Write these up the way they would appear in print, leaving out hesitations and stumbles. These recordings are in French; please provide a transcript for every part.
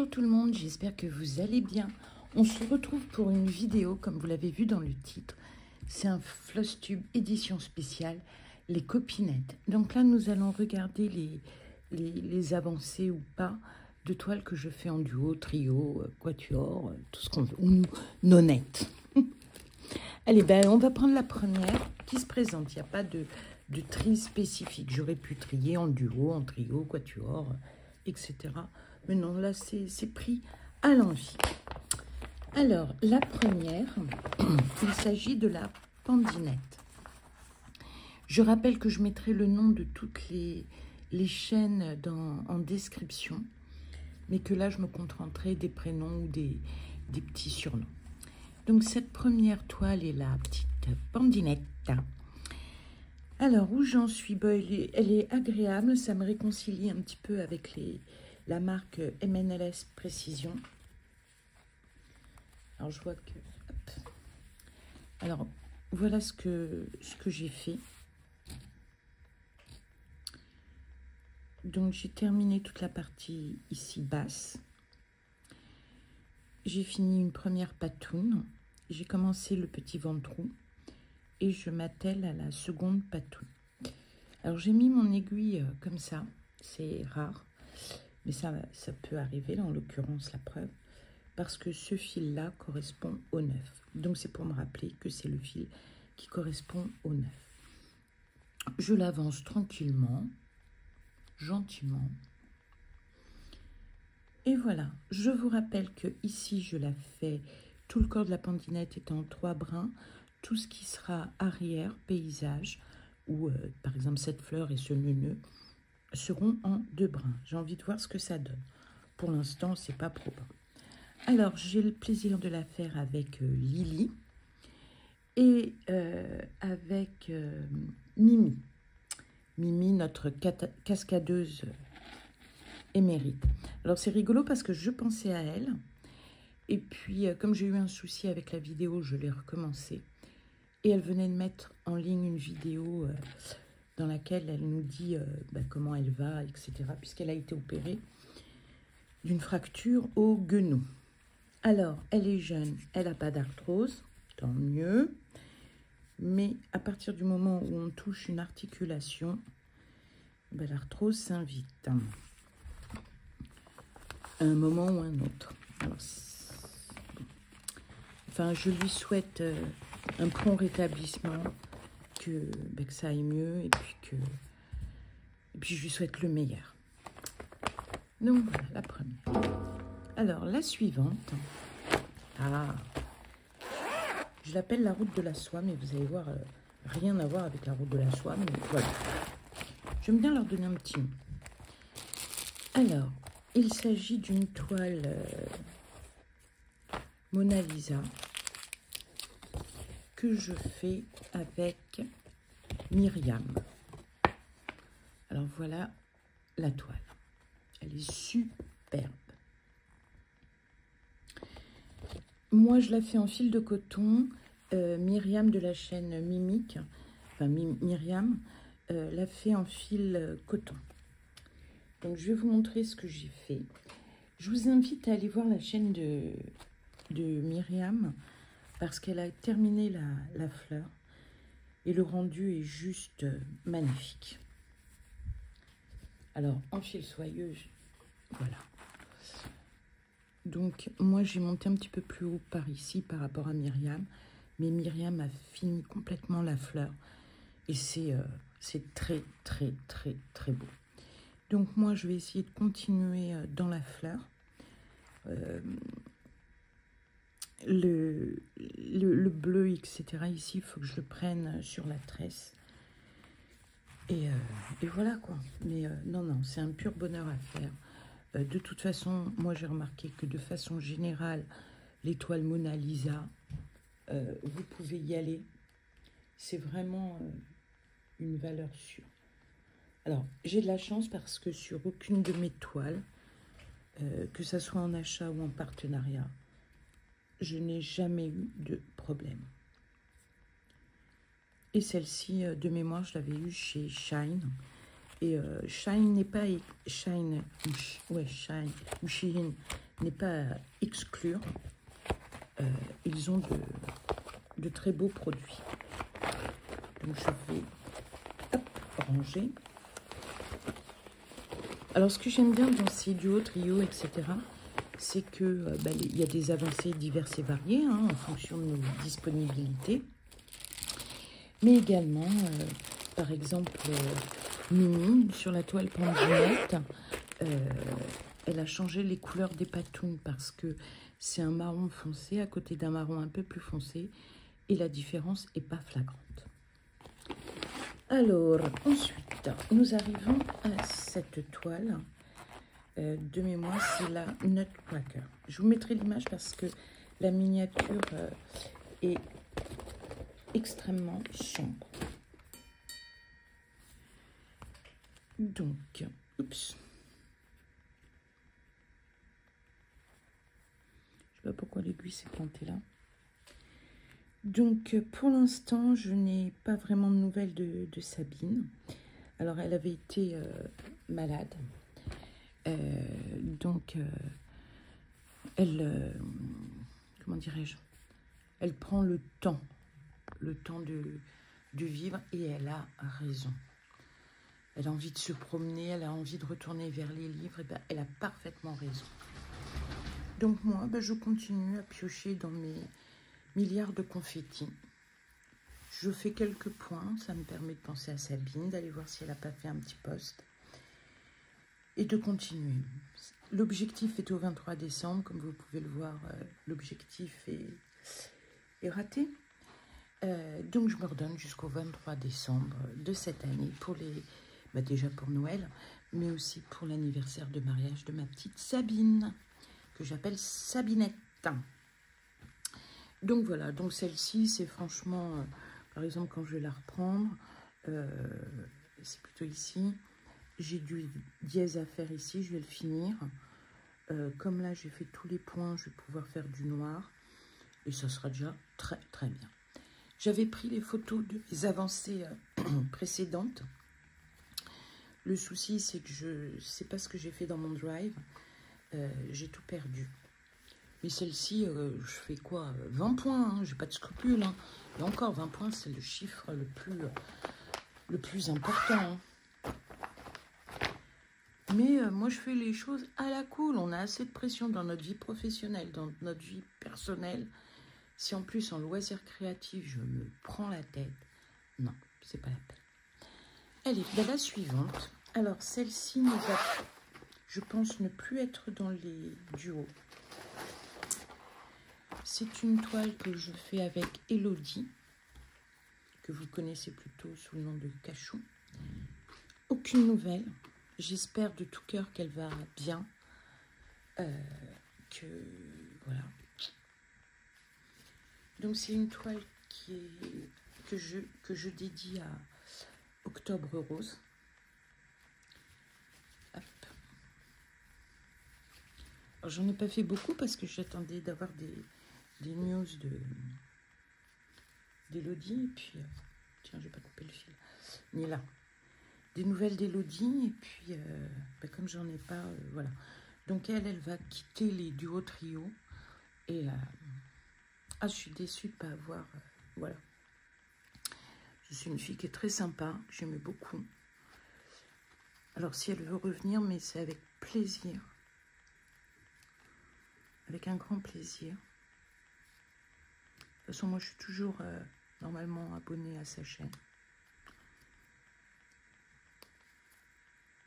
Bonjour tout le monde, j'espère que vous allez bien. On se retrouve pour une vidéo, comme vous l'avez vu dans le titre. C'est un Flosstube édition spéciale, les copinettes. Donc là, nous allons regarder les avancées ou pas de toiles que je fais en duo, trio, quatuor, tout ce qu'on veut, ou nonette. Allez, ben, on va prendre la première qui se présente. Il n'y a pas de tri spécifique. J'aurais pu trier en duo, en trio, quatuor, etc. Mais non, là, c'est pris à l'envie. Alors, la première, il s'agit de la Pandinette. Je rappelle que je mettrai le nom de toutes les chaînes en description, mais que là, je me contenterai des prénoms ou des petits surnoms. Donc, cette première toile est la petite Pandinette. Alors, où j'en suis, ben, elle est agréable, ça me réconcilie un petit peu avec la marque MNLS Précision. Alors, je vois que... Hop. Alors, voilà ce que j'ai fait. Donc, j'ai terminé toute la partie ici basse. J'ai fini une première patoune. J'ai commencé le petit ventrou. Et je m'attelle à la seconde patoune. Alors, j'ai mis mon aiguille comme ça. C'est rare. Mais ça peut arriver, là, en l'occurrence, la preuve. Parce que ce fil-là correspond au 9. Donc, c'est pour me rappeler que c'est le fil qui correspond au 9. Je l'avance tranquillement, gentiment. Et voilà. Je vous rappelle que ici, je la fais, tout le corps de la Pandinette est en 3 brins. Tout ce qui sera arrière, paysage, ou par exemple cette fleur et ce nœud seront en 2 brins. J'ai envie de voir ce que ça donne. Pour l'instant, c'est pas probant. Alors, j'ai le plaisir de la faire avec Lily et avec Mimi. Mimi, notre cascadeuse émérite. Alors, c'est rigolo parce que je pensais à elle. Et puis, comme j'ai eu un souci avec la vidéo, je l'ai recommencé. Et elle venait de mettre en ligne une vidéo dans laquelle elle nous dit comment elle va, etc. Puisqu'elle a été opérée d'une fracture au genou. Alors, elle est jeune, elle n'a pas d'arthrose, tant mieux. Mais à partir du moment où on touche une articulation, l'arthrose s'invite. À un moment ou un autre. Alors, enfin, je lui souhaite un prompt rétablissement, que ça aille mieux, et puis je lui souhaite le meilleur. Donc voilà, la première. Alors, la suivante, je l'appelle la route de la soie, mais vous allez voir, rien à voir avec la route de la soie, mais voilà. J'aime bien leur donner un petit nom. Alors, il s'agit d'une toile Mona Lisa que je fais avec Myriam. Alors, voilà la toile. Elle est superbe. Moi, je la fais en fil de coton. Myriam de la chaîne Mimique, enfin Myriam, l'a fait en fil coton. Donc, je vais vous montrer ce que j'ai fait. Je vous invite à aller voir la chaîne de Myriam parce qu'elle a terminé la fleur et le rendu est juste magnifique. Alors, en fil soyeux, voilà. Donc, moi, j'ai monté un petit peu plus haut par ici par rapport à Myriam. Mais Myriam a fini complètement la fleur. Et c'est très, très, très, très beau. Donc, moi, je vais essayer de continuer dans la fleur. Le bleu, etc. Ici, il faut que je le prenne sur la tresse. Et voilà, quoi. Mais non, c'est un pur bonheur à faire. De toute façon, moi j'ai remarqué que de façon générale, l'étoile Mona Lisa, vous pouvez y aller. C'est vraiment une valeur sûre. Alors, j'ai de la chance parce que sur aucune de mes toiles, que ça soit en achat ou en partenariat, je n'ai jamais eu de problème. Et celle-ci, de mémoire, je l'avais eue chez Shine. Et Shine n'est pas Shine, ouais, Shine ou Shein n'est pas à exclure. Ils ont de très beaux produits. Donc je vais ranger. Alors ce que j'aime bien dans ces duos, trios, etc., c'est que il y a des avancées diverses et variées en fonction de nos disponibilités. Mais également, par exemple, Mini, sur la toile Pandinette, elle a changé les couleurs des patounes parce que c'est un marron foncé à côté d'un marron un peu plus foncé et la différence n'est pas flagrante. Alors, ensuite, nous arrivons à cette toile. De mémoire, c'est la Nutcracker. Je vous mettrai l'image parce que la miniature est extrêmement sombre. Donc, oups. Je sais pas pourquoi l'aiguille s'est plantée là. Donc, pour l'instant, je n'ai pas vraiment de nouvelles de Sabine. Alors, elle avait été malade. Donc, elle, comment dirais-je, elle prend le temps de vivre et elle a raison. Elle a envie de se promener, elle a envie de retourner vers les livres, et elle a parfaitement raison. Donc moi, je continue à piocher dans mes milliards de confettis. Je fais quelques points, ça me permet de penser à Sabine, d'aller voir si elle n'a pas fait un petit post. Et de continuer. L'objectif est au 23 décembre, comme vous pouvez le voir, l'objectif est raté. Donc je me redonne jusqu'au 23 décembre de cette année, pour déjà pour Noël, mais aussi pour l'anniversaire de mariage de ma petite Sabine, que j'appelle Sabinette. Donc voilà, donc celle-ci, c'est franchement, par exemple, quand je vais la reprendre, c'est plutôt ici. J'ai du dièse à faire ici, je vais le finir. Comme là, j'ai fait tous les points, je vais pouvoir faire du noir. Et ça sera déjà très, très bien. J'avais pris les photos de mes avancées précédentes. Le souci, c'est que je ne sais pas ce que j'ai fait dans mon drive. J'ai tout perdu. Mais celle-ci, je fais quoi? 20 points, hein, j'ai pas de scrupules. Hein. Et encore, 20 points, c'est le chiffre le plus important. Hein. Mais moi, je fais les choses à la cool. On a assez de pression dans notre vie professionnelle, dans notre vie personnelle. Si en plus, en loisir créatif, je me prends la tête, non, c'est pas la peine. Allez, la suivante. Alors, celle-ci ne va, je pense, ne plus être dans les duos. C'est une toile que je fais avec Elodie, que vous connaissez plutôt sous le nom de Cachou. Aucune nouvelle. J'espère de tout cœur qu'elle va bien. Voilà. Donc c'est une toile que je dédie à Octobre Rose. J'en ai pas fait beaucoup parce que j'attendais d'avoir des news d'Elodie. Et puis, tiens, je vais pas couper le fil. Ni là. Des nouvelles d'Elodie. Et puis, comme j'en ai pas, voilà. Donc elle va quitter les duos trio. Et je suis déçue de ne pas avoir... voilà. Je suis une fille qui est très sympa, que j'aimais beaucoup. Alors, si elle veut revenir, mais c'est avec plaisir. Avec un grand plaisir. De toute façon, moi, je suis toujours normalement abonnée à sa chaîne.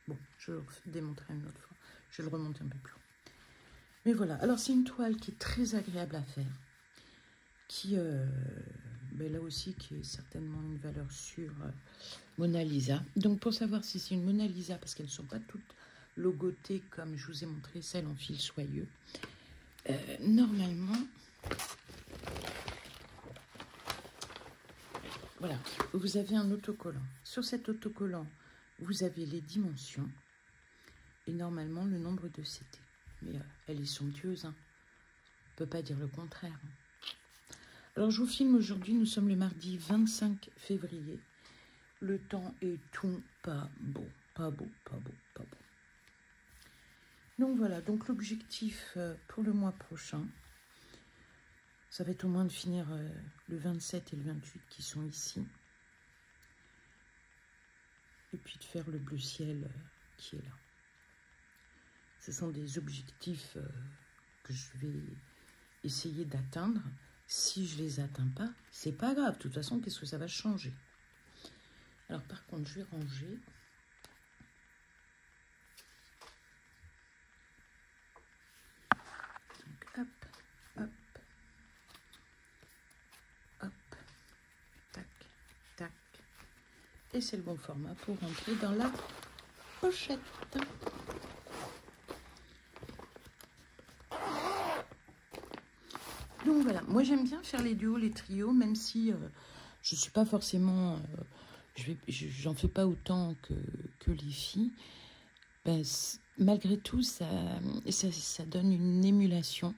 Bon, je le démontrerai une autre fois. Je vais le remonter un peu plus haut. Mais voilà. Alors, c'est une toile qui est très agréable à faire. Qui, là aussi, qui est certainement une valeur sûre, Mona Lisa. Donc, pour savoir si c'est une Mona Lisa, parce qu'elles ne sont pas toutes logotées, comme je vous ai montré celle en fil soyeux, normalement, voilà, vous avez un autocollant. Sur cet autocollant, vous avez les dimensions et normalement le nombre de CT. Mais elle est somptueuse, hein. On ne peut pas dire le contraire. Hein. Alors, je vous filme aujourd'hui, nous sommes le mardi 25 février. Le temps est tout pas beau, pas beau, pas beau, pas beau. Donc voilà, donc l'objectif pour le mois prochain, ça va être au moins de finir le 27 et le 28 qui sont ici. Et puis de faire le bleu ciel qui est là. Ce sont des objectifs que je vais essayer d'atteindre. Si je les atteins pas, c'est pas grave. De toute façon, qu'est-ce que ça va changer? Alors par contre, je vais ranger. Donc hop, hop, hop, tac, tac. Et c'est le bon format pour rentrer dans la pochette. Donc voilà, moi j'aime bien faire les duos, les trios, même si je ne suis pas forcément... j'en fais pas autant que les filles. Ben, malgré tout, ça donne une émulation.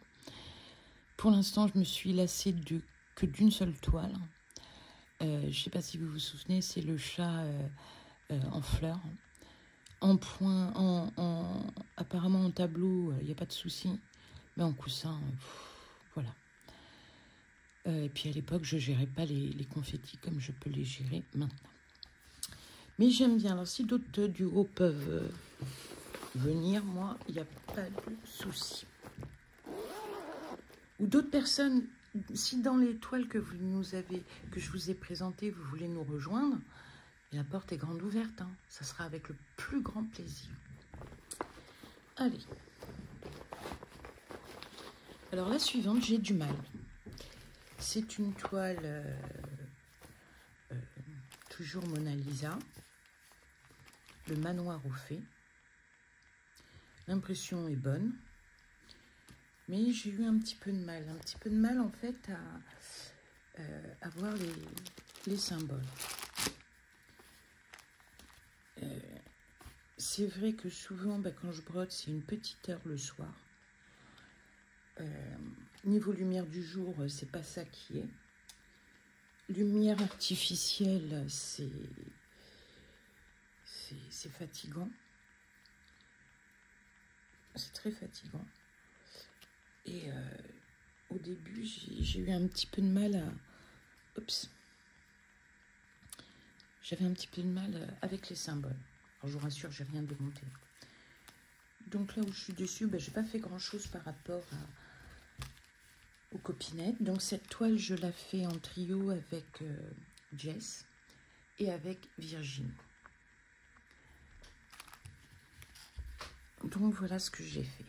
Pour l'instant, je me suis lassée que d'une seule toile. Je ne sais pas si vous vous souvenez, c'est le chat en fleurs. En point, apparemment en tableau, il n'y a pas de souci. Mais en coussin, voilà. Et puis à l'époque, je ne gérais pas les confettis comme je peux les gérer maintenant. Mais j'aime bien. Alors si d'autres duos peuvent venir, moi, il n'y a pas de souci. Ou d'autres personnes, si dans les toiles que je vous ai présentées, vous voulez nous rejoindre, la porte est grande ouverte. Hein. Ça sera avec le plus grand plaisir. Allez. Alors la suivante, j'ai du mal. C'est une toile toujours Mona Lisa, le manoir aux fées. L'impression est bonne, mais j'ai eu un petit peu de mal en fait à voir les symboles. C'est vrai que souvent, quand je brode, c'est une petite heure le soir. Niveau lumière du jour, c'est pas ça qui est. Lumière artificielle, c'est fatigant. C'est très fatigant. Et au début, j'ai eu un petit peu de mal à... Oups. J'avais un petit peu de mal avec les symboles. Alors, je vous rassure, j'ai rien démonté. Donc là où je suis dessus, j'ai pas fait grand-chose par rapport aux copinettes. Donc cette toile, je la fais en trio avec Jess et avec Virginie. Donc voilà ce que j'ai fait.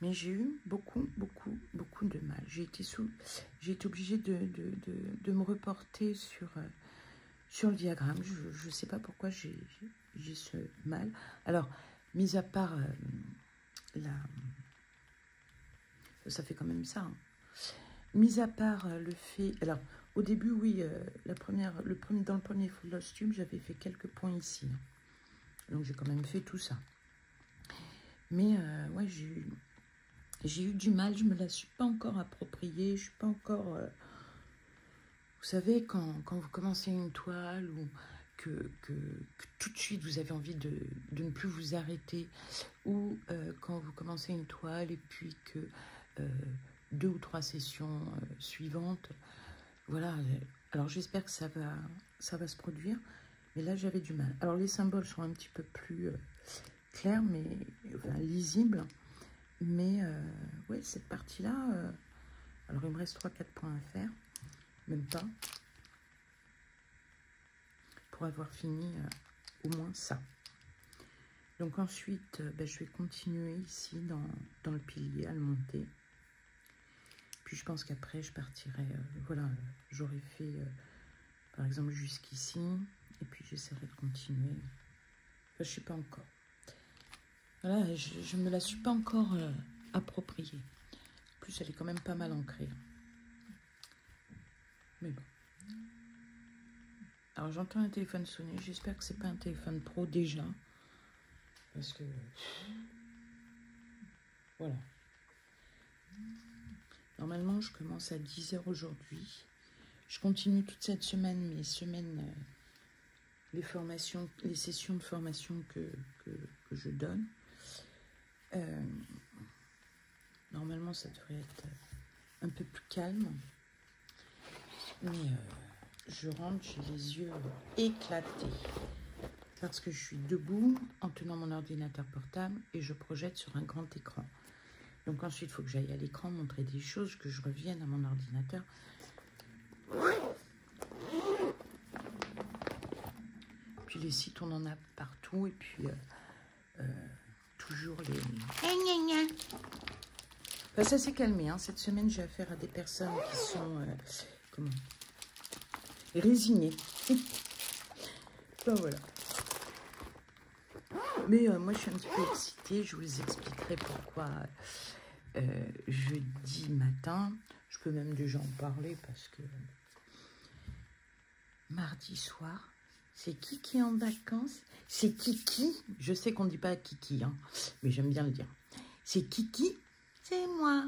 Mais j'ai eu beaucoup de mal. J'ai été obligée de me reporter sur le diagramme. Je ne sais pas pourquoi j'ai ce mal. Alors, mis à part ça fait quand même ça. Hein. Mis à part le fait... Alors, au début, oui, dans le premier floss tube, j'avais fait quelques points ici. Hein. Donc, j'ai quand même fait tout ça. Mais, ouais, j'ai eu du mal. Je ne me la suis pas encore appropriée. Je ne suis pas encore... vous savez, quand vous commencez une toile ou que tout de suite, vous avez envie de ne plus vous arrêter, ou quand vous commencez une toile et puis que 2 ou 3 sessions suivantes, voilà. Alors, j'espère que ça va se produire, mais là, j'avais du mal. Alors, les symboles sont un petit peu plus clairs, mais enfin, lisibles, mais ouais, cette partie-là, alors, il me reste 3-4 points à faire, même pas, pour avoir fini au moins ça. Donc ensuite, je vais continuer ici dans le pilier à le monter. Puis je pense qu'après, je partirai, voilà, j'aurais fait, par exemple, jusqu'ici. Et puis j'essaierai de continuer. Enfin, je ne sais pas encore. Voilà, je ne me la suis pas encore appropriée. En plus, elle est quand même pas mal ancrée. Mais bon. Alors, j'entends un téléphone sonner. J'espère que c'est pas un téléphone pro déjà. Parce que... Voilà. Normalement, je commence à 10 h aujourd'hui. Je continue toute cette semaine, les sessions de formation que je donne. Normalement, ça devrait être un peu plus calme. Mais je rentre, j'ai les yeux éclatés. Parce que je suis debout en tenant mon ordinateur portable et je projette sur un grand écran. Donc ensuite, il faut que j'aille à l'écran montrer des choses, que je revienne à mon ordinateur. Puis les sites, on en a partout. Et puis, toujours les... Enfin, ça s'est calmé. Hein. Cette semaine, j'ai affaire à des personnes qui sont... résignées. Ben voilà. Mais moi, je suis un petit peu excitée. Je vous expliquerai pourquoi jeudi matin. Je peux même déjà en parler parce que mardi soir, c'est qui est en vacances? C'est Kiki. Je sais qu'on ne dit pas Kiki, hein, mais j'aime bien le dire. C'est Kiki, c'est moi.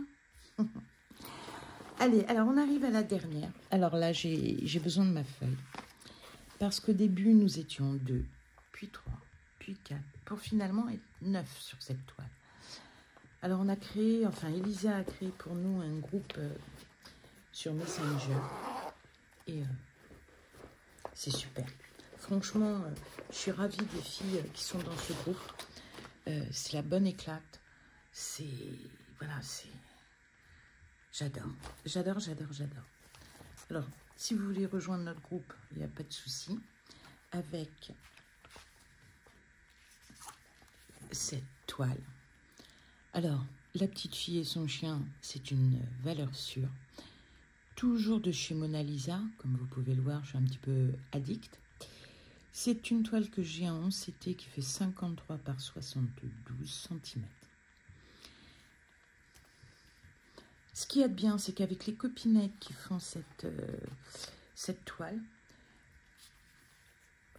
Allez, alors on arrive à la dernière. Alors là, j'ai besoin de ma feuille. Parce qu'au début, nous étions 2, puis 3, puis 4, pour finalement être 9 sur cette toile. Alors on a créé, enfin Elisa a créé pour nous un groupe sur Messenger. Et c'est super. Franchement, je suis ravie des filles qui sont dans ce groupe. C'est la bonne éclate. C'est... Voilà, c'est... J'adore. J'adore, j'adore, j'adore. Alors, si vous voulez rejoindre notre groupe, il n'y a pas de souci. Avec cette toile. Alors, la petite fille et son chien, c'est une valeur sûre. Toujours de chez Mona Lisa, comme vous pouvez le voir, je suis un petit peu addict. C'est une toile que j'ai en 11 CT qui fait 53 par 72 cm. Ce qu'il y a de bien, c'est qu'avec les copinettes qui font cette toile,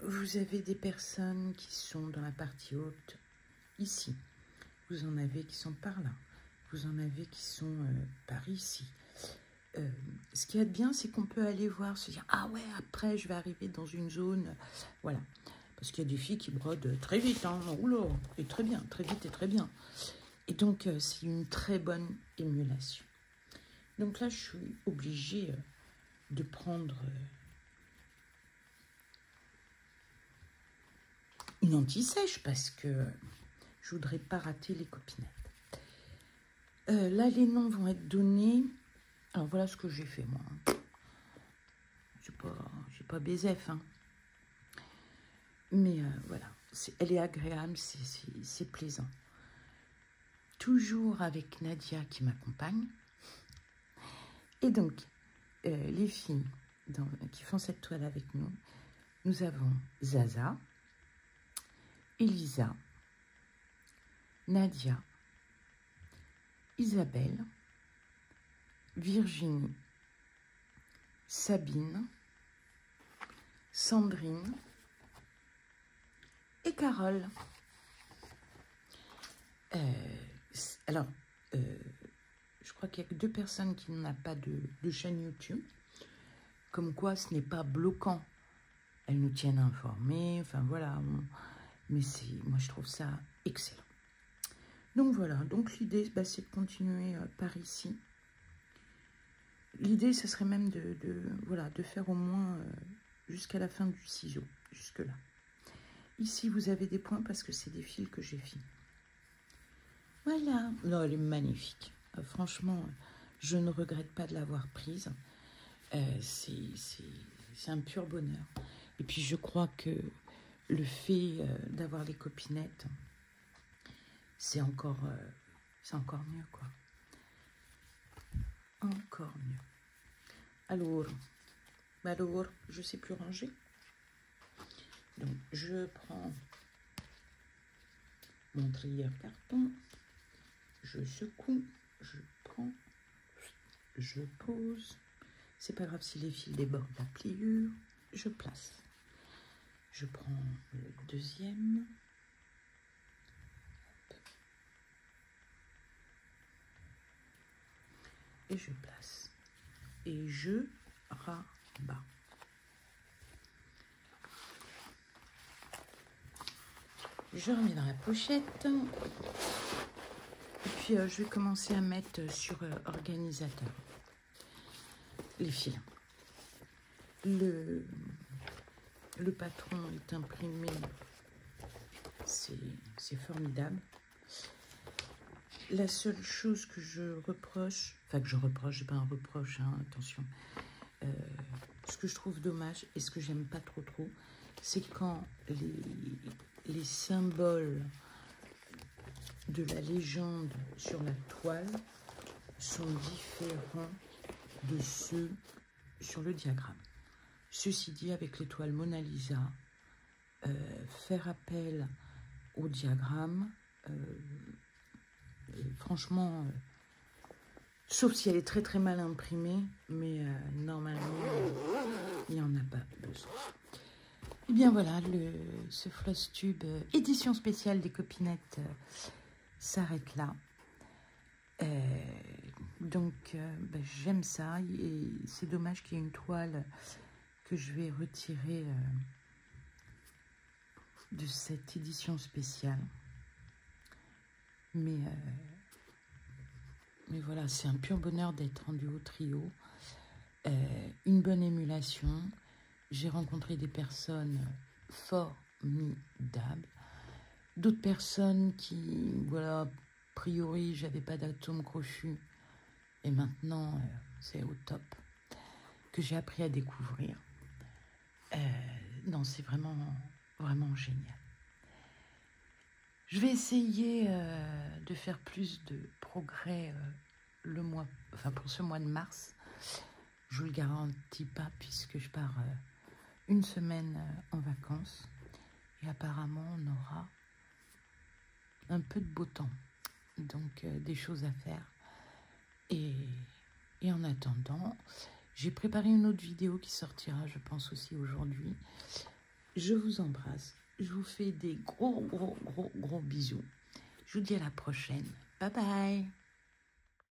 vous avez des personnes qui sont dans la partie haute, ici. Vous en avez qui sont par là. Vous en avez qui sont par ici. Ce qu'il y a de bien, c'est qu'on peut aller voir, se dire « Ah ouais, après, je vais arriver dans une zone... » Voilà. Parce qu'il y a des filles qui brodent très vite. Hein. Oula, et très bien, très vite et très bien. Et donc, c'est une très bonne émulation. Donc là, je suis obligée de prendre une anti-sèche parce que je voudrais pas rater les copinettes. Là, les noms vont être donnés. Alors, voilà ce que j'ai fait, moi. J'ai pas BZF, hein. Mais voilà, elle est agréable, c'est plaisant. Toujours avec Nadia qui m'accompagne. Et donc, les filles qui font cette toile avec nous, nous avons Zaza, Elisa, Nadia, Isabelle, Virginie, Sabine, Sandrine et Carole. Alors, je crois qu'il n'y a que 2 personnes qui n'ont pas de chaîne YouTube. Comme quoi, ce n'est pas bloquant. Elles nous tiennent informées. Enfin, voilà. Mais moi, je trouve ça excellent. Donc, voilà. Donc, l'idée, c'est de continuer par ici. L'idée, ce serait même de faire au moins jusqu'à la fin du ciseau. Jusque-là. Ici, vous avez des points parce que c'est des fils que j'ai finis. Voilà. Non, elle est magnifique. Franchement, je ne regrette pas de l'avoir prise. C'est un pur bonheur. Et puis, je crois que le fait d'avoir les copinettes, c'est encore mieux, quoi. Encore mieux. Alors, je ne sais plus ranger. Donc, je prends mon trieur carton. Je secoue, je prends, je pose. C'est pas grave si les fils débordent la pliure. Je place. Je prends le deuxième. Et je place. Et je rabats. Je remets dans la pochette. puis, je vais commencer à mettre sur organisateur les fils. Le patron est imprimé, c'est formidable. La seule chose que je reproche, enfin que je reproche, c'est pas un reproche, hein, attention, ce que je trouve dommage et ce que j'aime pas trop, c'est quand les symboles de la légende sur la toile sont différents de ceux sur le diagramme. Ceci dit, avec l'étoile Mona Lisa, faire appel au diagramme, franchement, sauf si elle est très mal imprimée, mais normalement, il n'y en a pas besoin. Et bien voilà, ce Flosstube édition spéciale des copinettes s'arrête là. Donc, j'aime ça et c'est dommage qu'il y ait une toile que je vais retirer de cette édition spéciale. Mais voilà, c'est un pur bonheur d'être en duo trio. Une bonne émulation. J'ai rencontré des personnes formidables. D'autres personnes qui, voilà, a priori, j'avais pas d'atome crochu. Et maintenant, c'est au top. Que j'ai appris à découvrir. Non, c'est vraiment génial. Je vais essayer de faire plus de progrès pour ce mois de mars. Je ne le garantis pas puisque je pars une semaine en vacances. Et apparemment, on aura un peu de beau temps. Donc, des choses à faire. Et en attendant, j'ai préparé une autre vidéo qui sortira, je pense aussi aujourd'hui. Je vous embrasse. Je vous fais des gros bisous. Je vous dis à la prochaine. Bye bye.